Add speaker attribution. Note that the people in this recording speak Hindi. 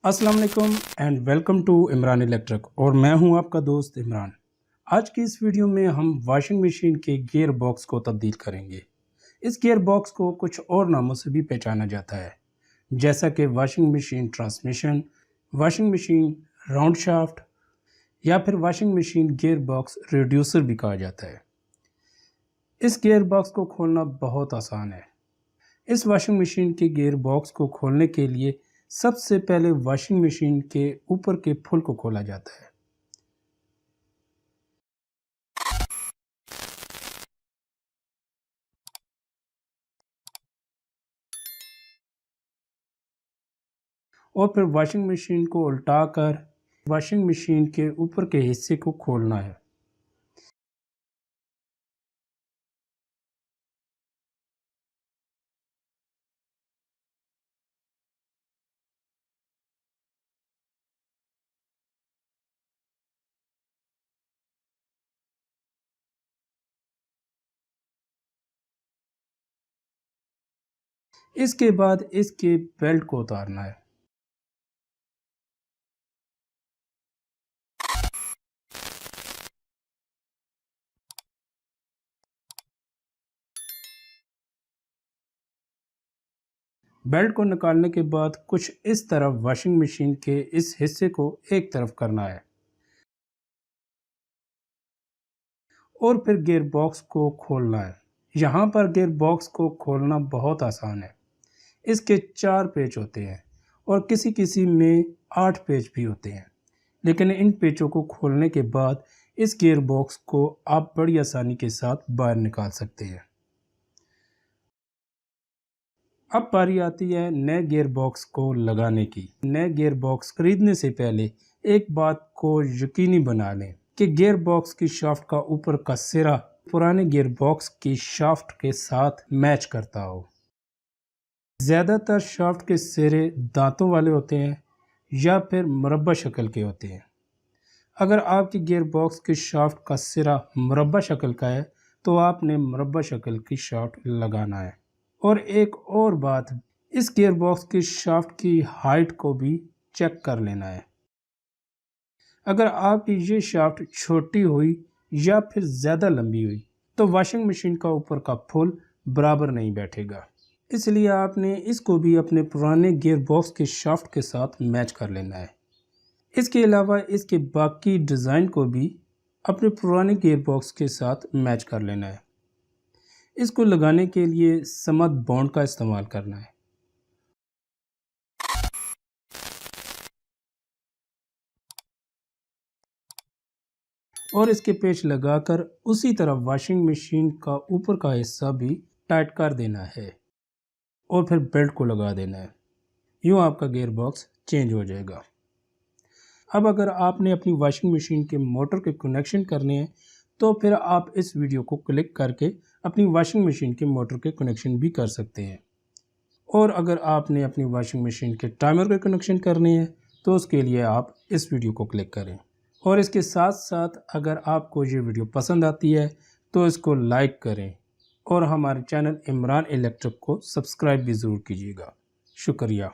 Speaker 1: अस्सलाम वालेकुम and welcome to Imran electric और मैं हूं आपका दोस्त इमरान। आज की इस वीडियो में हम वॉशिंग मशीन के गियर बॉक्स को तब्दील करेंगे। इस गियर बॉक्स को कुछ और नामों से भी पहचाना जाता है, जैसा कि washing machine transmission, washing machine round shaft या फिर washing machine gear box reducer भी कहा जाता है। इस गियर बॉक्स को खोलना बहुत आसान है। इस वॉशिंग मशीन के गियर बॉक्स को खोलने के लिए सबसे पहले वॉशिंग मशीन के ऊपर के फुल को खोला जाता है। और फिर वॉशिंग मशीन को उल्टाकर वॉशिंग मशीन के ऊपर के हिस्से को खोलना है। इसके बाद इसके बेल्ट को उतारना है। बेल्ट को निकालने के बाद कुछ इस तरफ वॉशिंग मशीन के इस हिस्से को एक तरफ करना है और फिर गियर बॉक्स को खोलना है। यहाँ पर गियर बॉक्स को खोलना बहुत आसान है। इसके 4 पेच होते हैं और किसी किसी में 8 पेच भी होते हैं, लेकिन इन पेचों को खोलने के बाद इस गियर बॉक्स को आप बड़ी आसानी के साथ बाहर निकाल सकते हैं। अब बारी आती है नए गियर बॉक्स को लगाने की। नए गियर बॉक्स खरीदने से पहले एक बात को यकीनी बना लें कि गियर बॉक्स की शाफ्ट का ऊपर का सिरा पुराने गियर बॉक्स की शाफ्ट के साथ मैच करता हो। ज़्यादातर शाफ्ट के सिरे दांतों वाले होते हैं या फिर मुरब्बा शक्ल के होते हैं। अगर आपकी गियर बॉक्स की शाफ्ट का सिरा मुरब्बा शक्ल का है तो आपने मुरब्बा शक्ल की शाफ्ट लगाना है। और एक और बात, इस गियर बॉक्स की शाफ्ट की हाइट को भी चेक कर लेना है। अगर आपकी ये शाफ्ट छोटी हुई या फिर ज़्यादा लंबी हुई तो वॉशिंग मशीन का ऊपर का फुल बराबर नहीं बैठेगा। इसलिए आपने इसको भी अपने पुराने गियर बॉक्स के शाफ्ट के साथ मैच कर लेना है। इसके अलावा इसके बाकी डिज़ाइन को भी अपने पुराने गियर बॉक्स के साथ मैच कर लेना है। इसको लगाने के लिए समद बॉन्ड का इस्तेमाल करना है। और इसके पेच लगाकर उसी तरह वॉशिंग मशीन का ऊपर का हिस्सा भी टाइट कर देना है और फिर बेल्ट को लगा देना है। यूँ आपका गियर बॉक्स चेंज हो जाएगा। अब अगर आपने अपनी वॉशिंग मशीन के मोटर के कनेक्शन करने हैं तो फिर आप इस वीडियो को क्लिक करके अपनी वॉशिंग मशीन के मोटर के कनेक्शन भी कर सकते हैं। और अगर आपने अपनी वॉशिंग मशीन के टाइमर के कनेक्शन करने हैं तो उसके लिए आप इस वीडियो को क्लिक करें। और इसके साथ साथ अगर आपको ये वीडियो पसंद आती है तो इसको लाइक करें और हमारे चैनल इमरान इलेक्ट्रिक को सब्सक्राइब भी ज़रूर कीजिएगा। शुक्रिया।